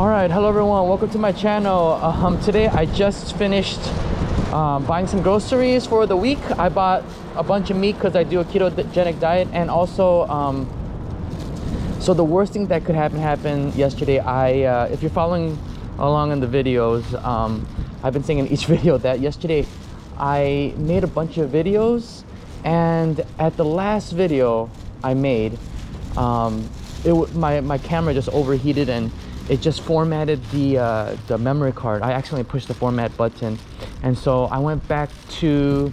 All right, hello everyone, welcome to my channel. Today I just finished buying some groceries for the week. I bought a bunch of meat because I do a ketogenic diet, and also so the worst thing that could happen yesterday. If you're following along in the videos, I've been saying in each video that yesterday I made a bunch of videos, and at the last video I made, my camera just overheated and it just formatted the memory card. I accidentally pushed the format button, and so I went back to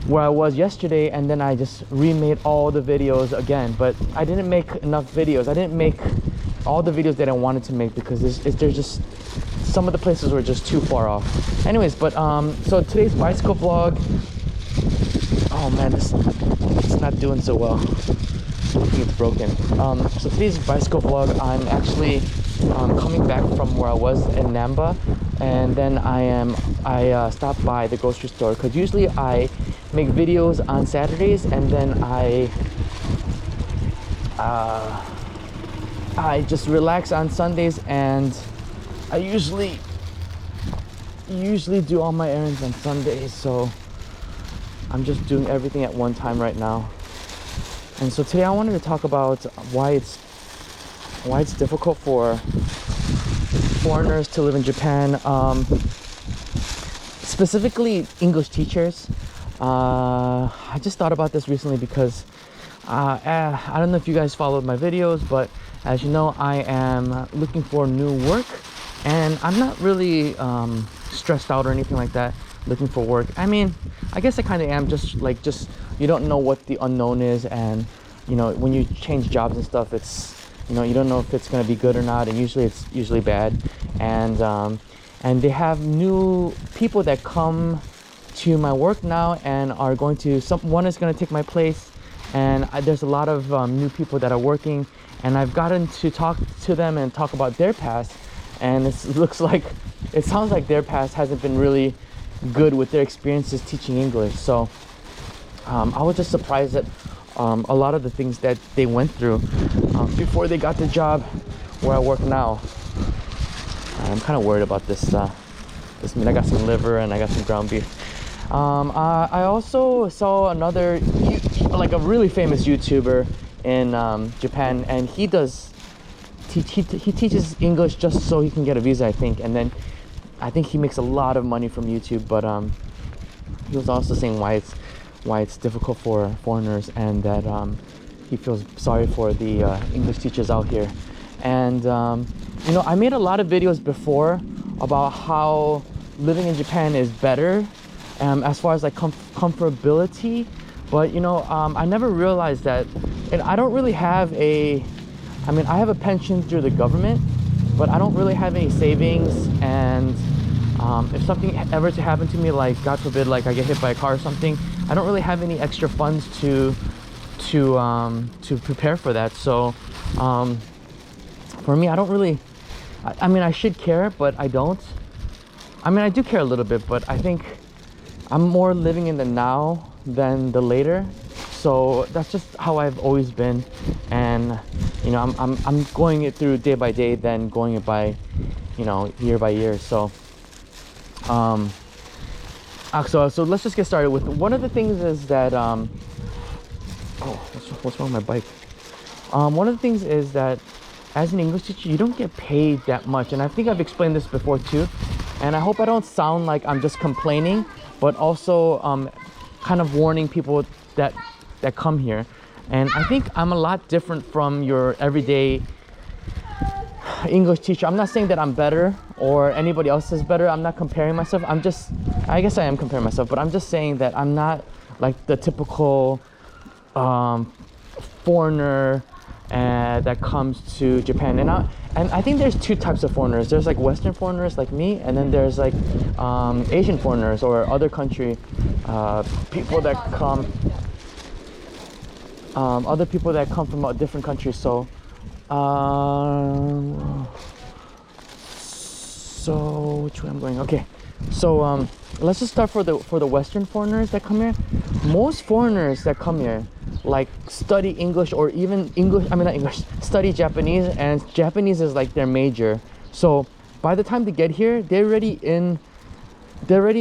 where I was yesterday, and then I just remade all the videos again. But I didn't make enough videos. I didn't make all the videos that I wanted to make because there's just some of the places were just too far off. Anyways, but so today's bicycle vlog. Oh man, it's not doing so well. I think it's broken. So today's bicycle vlog, I'm actually coming back from where I was in Namba, and then I stopped by the grocery store because usually I make videos on Saturdays, and then I just relax on Sundays, and I usually do all my errands on Sundays. So I'm just doing everything at one time right now. And so today I wanted to talk about why it's difficult for foreigners to live in Japan, specifically English teachers. I just thought about this recently because I don't know if you guys followed my videos, but as you know, I am looking for new work, and I'm not really stressed out or anything like that looking for work. I mean, I guess I kind of am, just you don't know what the unknown is, and you know, when you change jobs and stuff, it's, you know, you don't know if it's going to be good or not, and it's usually bad. And they have new people that come to my work now and are going to, one is going to take my place, and there's a lot of new people that are working, and I've gotten to talk to them and talk about their past, and it sounds like their past hasn't been really good with their experiences teaching English. So I was just surprised at a lot of the things that they went through before they got the job where I work now. I'm kind of worried about this meat. I got some liver and I got some ground beef. I also saw another, like a really famous YouTuber in Japan, and he teaches English just so he can get a visa, I think, and then I think he makes a lot of money from YouTube. But he was also saying why it's difficult for foreigners, and that he feels sorry for the English teachers out here. And you know, I made a lot of videos before about how living in Japan is better as far as like comfortability, but you know, I never realized that, and I don't really have I have a pension through the government, but I don't really have any savings. And if something ever to happen to me, like God forbid, like I get hit by a car or something, I don't really have any extra funds to prepare for that. So for me, I don't really, I mean, I should care, but I don't. I mean, I do care a little bit, but I think I'm more living in the now than the later. So that's just how I've always been, and you know, I'm going it through day by day than going it by, you know, year by year. So so let's just get started with one of the things is that oh, what's wrong with my bike? One of the things is that as an English teacher, you don't get paid that much, and I think I've explained this before too, and I hope I don't sound like I'm just complaining, but also kind of warning people that come here. And I think I'm a lot different from your everyday English teacher. I'm not saying that I'm better or anybody else is better. I'm not comparing myself. I guess I am comparing myself, but I'm just saying that I'm not like the typical foreigner that comes to Japan. And I think there's two types of foreigners. There's like Western foreigners like me, and then there's like Asian foreigners or other country people that come. Other people that come from different countries. So which way I'm going? Okay, so let's just start for the Western foreigners that come here. Most foreigners that come here like study English, or even study Japanese, and Japanese is like their major. So by the time they get here, they're already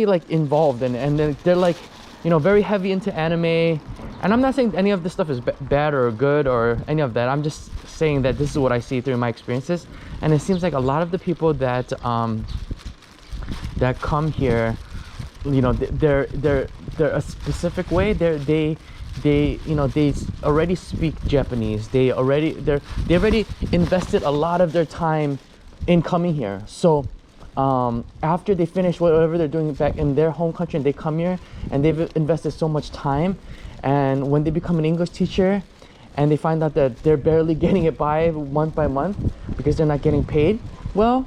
like involved, and they're like, you know, very heavy into anime. And I'm not saying any of this stuff is bad or good or any of that. I'm just saying that this is what I see through my experiences. And it seems like a lot of the people that that come here, you know, they're a specific way. They you know, they already speak Japanese. They already invested a lot of their time in coming here. So after they finish whatever they're doing back in their home country and they come here and they've invested so much time, and when they become an English teacher and they find out that they're barely getting it by month because they're not getting paid, well,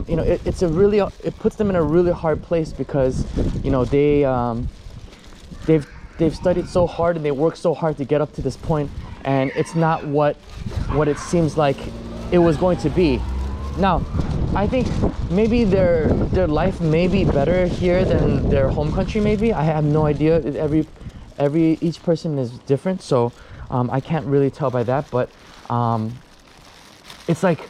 you know, it puts them in a really hard place, because, you know, they've studied so hard and they worked so hard to get up to this point, and it's not what it seems like it was going to be. Now, I think maybe their life may be better here than their home country. Maybe, I have no idea. Each person is different, so I can't really tell by that. But it's like,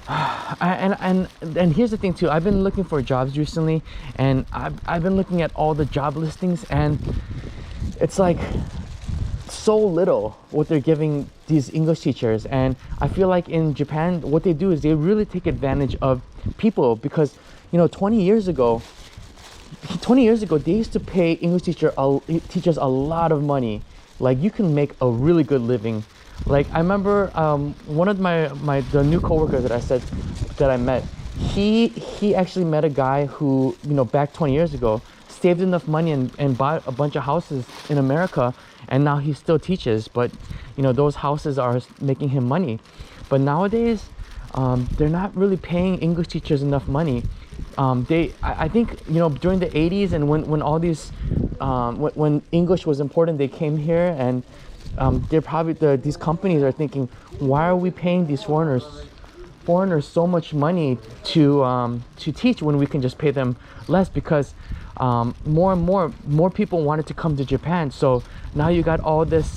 and here's the thing too. I've been looking for jobs recently, and I've been looking at all the job listings, and it's like so little what they're giving these English teachers. And I feel like in Japan, what they do is they really take advantage of people, because, you know, 20 years ago they used to pay English teachers a lot of money. Like, you can make a really good living. Like, I remember one of the new coworkers that I met, he actually met a guy who, you know, back 20 years ago saved enough money and bought a bunch of houses in America, and now he still teaches. But, you know, those houses are making him money. But nowadays, they're not really paying English teachers enough money. I think, you know, during the 80s and when all these when English was important, they came here, and they're probably these companies are thinking, why are we paying these foreigners so much money to teach when we can just pay them less? Because more and more people wanted to come to Japan. So now you got all this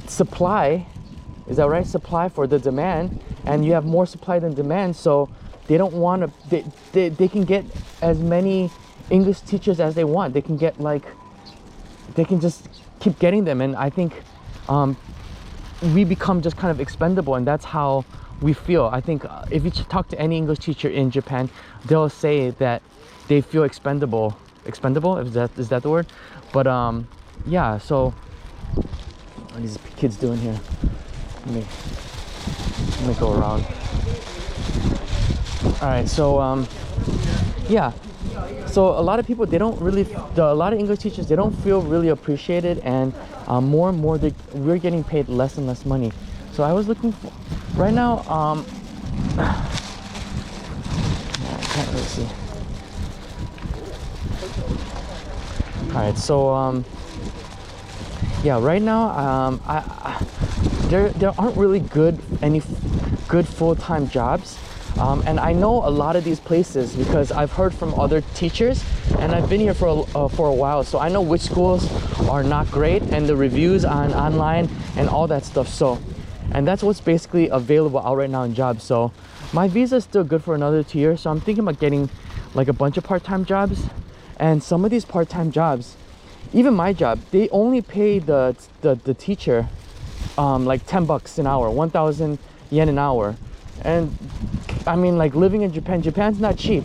supply, is that right? Supply for the demand, and you have more supply than demand. So they don't want to, they can get as many English teachers as they want. They can get, like, they can just keep getting them. And I think we become just kind of expendable, and that's how we feel. I think if you talk to any English teacher in Japan, they'll say that they feel expendable. Is that the word? But yeah, so what are these kids doing here? Let me go around. All right, so yeah, so a lot of people, they don't really, a lot of English teachers, they don't feel really appreciated, and more and more we're getting paid less and less money. So I was looking for, right now, I can't really see. All right, so yeah, right now, there aren't really any good full-time jobs. And I know a lot of these places because I've heard from other teachers, and I've been here for a while, so I know which schools are not great, and the reviews online and all that stuff. So, and that's what's basically available out right now in jobs. So my visa is still good for another 2 years, so I'm thinking about getting like a bunch of part-time jobs. And some of these part-time jobs, even my job, they only pay the teacher like $10 an hour, 1,000 yen an hour. And I mean, like, living in Japan's not cheap,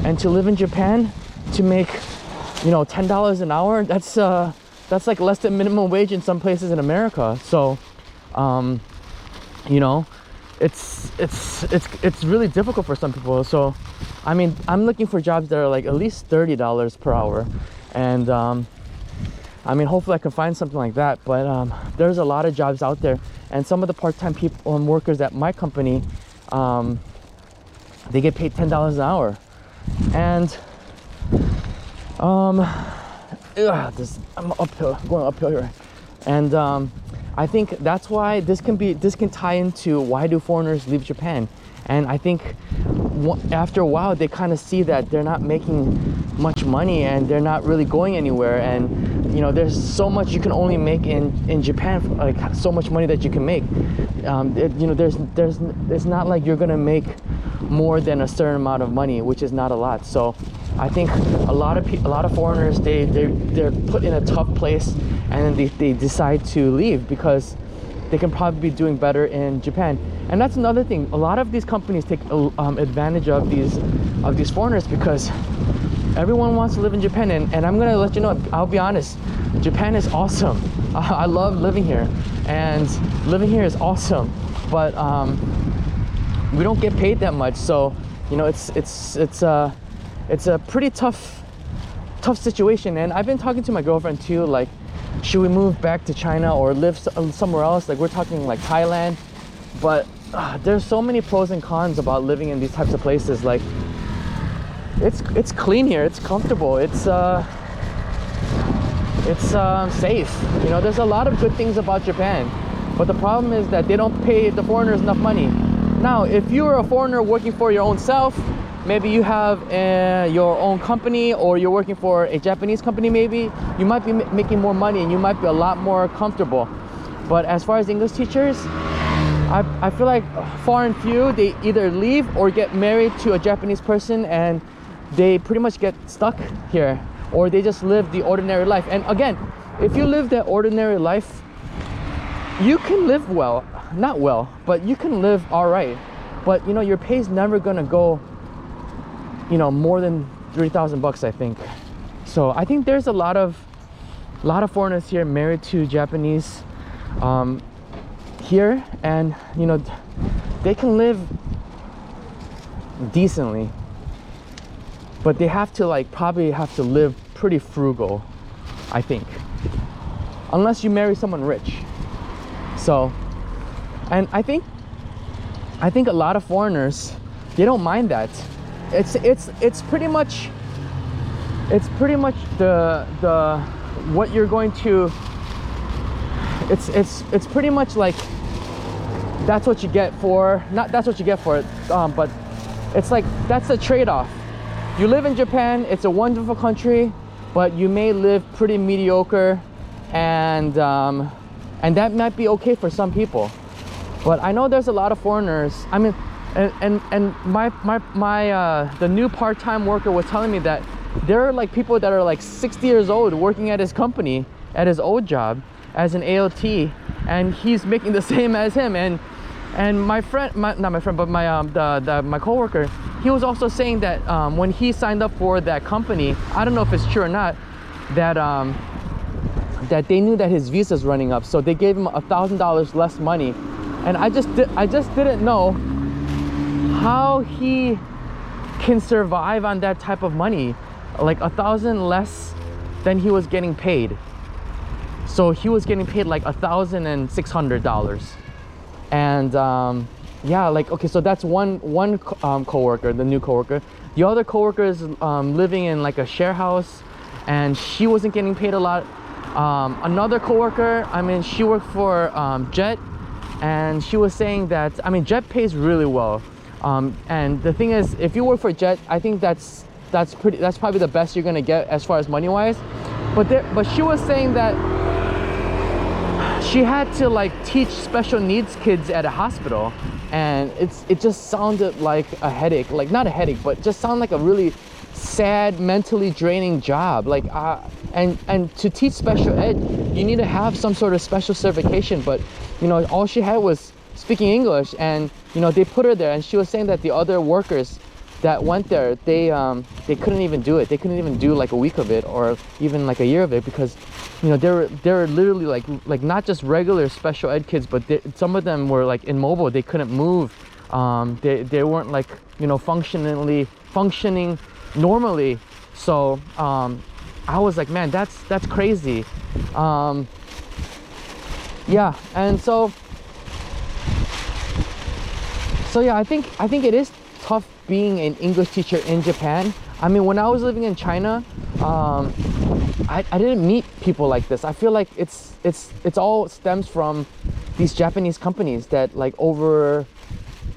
and to live in Japan, to make, you know, $10 an hour, that's like less than minimum wage in some places in America. So you know, it's really difficult for some people. So I mean, I'm looking for jobs that are like at least $30 per hour, and I mean, hopefully I can find something like that. But there's a lot of jobs out there, and some of the part-time people and workers at my company, they get paid $10 an hour. And I'm going uphill here, and I think that's why this can tie into why do foreigners leave Japan. And I think after a while they kind of see that they're not making much money and they're not really going anywhere, and you know, there's so much you can only make in Japan, like so much money that you can make. You know, it's not like you're gonna make more than a certain amount of money, which is not a lot. So I think a lot of foreigners, they're put in a tough place, and then they decide to leave because they can probably be doing better in Japan. And that's another thing, a lot of these companies take advantage of these foreigners because everyone wants to live in Japan. And I'm gonna let you know, I'll be honest, Japan is awesome. I love living here, and living here is awesome, but we don't get paid that much. So you know, it's a pretty tough situation. And I've been talking to my girlfriend too, like, should we move back to China or live somewhere else? Like, we're talking like Thailand, but there's so many pros and cons about living in these types of places. Like, it's clean here, it's comfortable, it's safe. You know, there's a lot of good things about Japan, but the problem is that they don't pay the foreigners enough money. Now, if you're a foreigner working for your own self, maybe you have your own company, or you're working for a Japanese company, maybe you might be making more money and you might be a lot more comfortable. But as far as English teachers, I feel like far and few, they either leave or get married to a Japanese person and they pretty much get stuck here, or they just live the ordinary life. And again, if you live that ordinary life, you can live well, not well, but you can live all right. But you know, your pay's never gonna go, you know, more than 3,000 bucks, I think. So I think there's a lot of foreigners here married to Japanese here, and you know, they can live decently, but they have to, like, probably have to live pretty frugal, I think, unless you marry someone rich. So, and I think a lot of foreigners, they don't mind that. It's pretty much the what you're going to, it's pretty much like that's what you get for, not that's what you get for it, but it's like that's a trade-off. You live in Japan, it's a wonderful country, but you may live pretty mediocre, and that might be okay for some people. But I know there's a lot of foreigners. I mean, and the new part-time worker was telling me that there are like people that are like 60 years old working at his company, at his old job as an ALT, and he's making the same as him. And my friend, not my friend, but my coworker, he was also saying that when he signed up for that company, I don't know if it's true or not, that that they knew that his visa's running up, so they gave him $1,000 less money. And I just didn't know how he can survive on that type of money, like $1,000 less than he was getting paid. So he was getting paid like $1,600. And yeah, like, okay, so that's one coworker, the new coworker. The other coworker is living in like a share house, and she wasn't getting paid a lot. Another coworker, I mean, she worked for Jet, and she was saying that, I mean, Jet pays really well. And the thing is, if you work for Jet, I think that's probably the best you're gonna get as far as money wise. But she was saying that she had to like teach special needs kids at a hospital, and it just sounded like a headache, like not a headache, but just sounded like a really sad, mentally draining job. Like and to teach special ed, you need to have some sort of special certification, but you know, all she had was speaking English, and you know, they put her there, and she was saying that the other workers that went there, they couldn't even do it. They couldn't even do like a week of it or even like a year of it, because you know, they're literally like not just regular special ed kids, but some of them were like immobile. They couldn't move. They weren't like, you know, functioning normally. So I was like, man, that's crazy. Yeah, and so yeah, I think it is tough being an English teacher in Japan. I mean, when I was living in China, I didn't meet people like this. I feel like it's all stems from these Japanese companies that like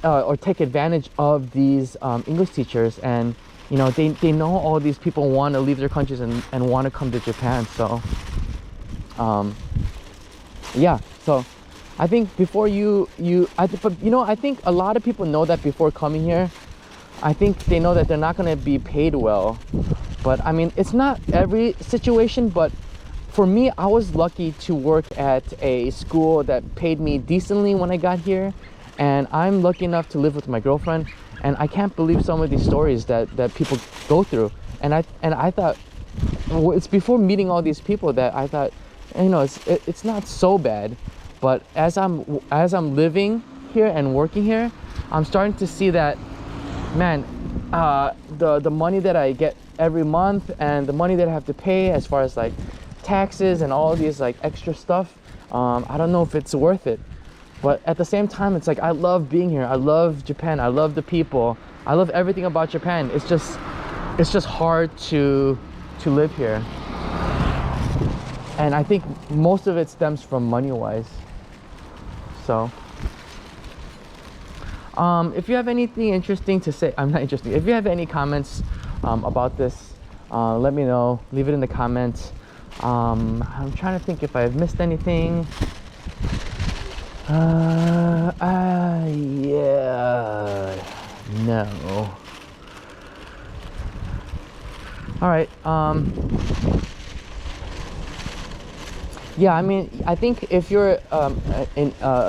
or take advantage of these English teachers, and you know, they know all these people want to leave their countries and want to come to Japan. So yeah, so I think before but you know, I think a lot of people know that before coming here. I think they know that they're not going to be paid well, but I mean, it's not every situation, but for me, I was lucky to work at a school that paid me decently when I got here, and I'm lucky enough to live with my girlfriend, and I can't believe some of these stories that people go through. And I thought, well, it's before meeting all these people that I thought, you know, it's not so bad. But as I'm living here and working here, I'm starting to see that, man, the money that I get every month and the money that I have to pay as far as like taxes and all these like extra stuff, I don't know if it's worth it. But at the same time, it's like, I love being here. I love Japan. I love the people. I love everything about Japan. It's just hard to live here. And I think most of it stems from money-wise. So if you have anything interesting to say, I'm not interesting. If you have any comments about this, let me know. Leave it in the comments. I'm trying to think if I've missed anything. Yeah, no. All right. Yeah, I mean, I think if you're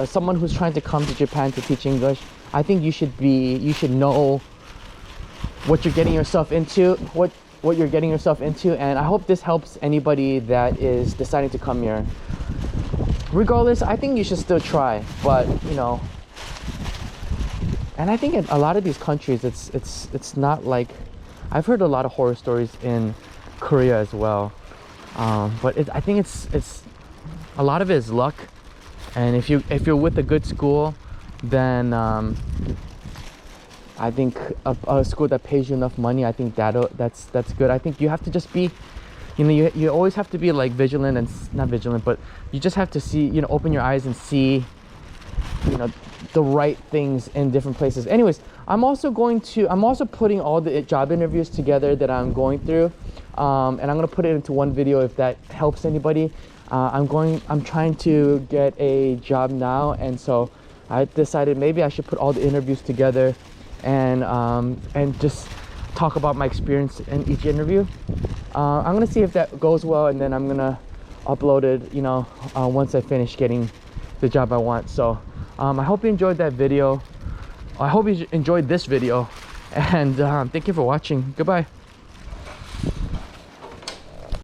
someone who's trying to come to Japan to teach English, I think you should know what you're getting yourself into, what you're getting yourself into, and I hope this helps anybody that is deciding to come here. Regardless, I think you should still try, but you know, and I think in a lot of these countries, it's not like, I've heard a lot of horror stories in Korea as well, but I think it's a lot of it is luck, and if you're with a good school, then I think a school that pays you enough money, I think that's good. I think you have to just be, you know, you always have to be like vigilant, and not vigilant, but you just have to see, you know, open your eyes and see, you know, the right things in different places. Anyways, I'm also putting all the job interviews together that I'm going through, and I'm gonna put it into one video if that helps anybody. I'm trying to get a job now, and so I decided maybe I should put all the interviews together and just talk about my experience in each interview. I'm gonna see if that goes well, and then I'm gonna upload it, you know, once I finish getting the job I want. So I hope you enjoyed that video. I hope you enjoyed this video, and thank you for watching. Goodbye.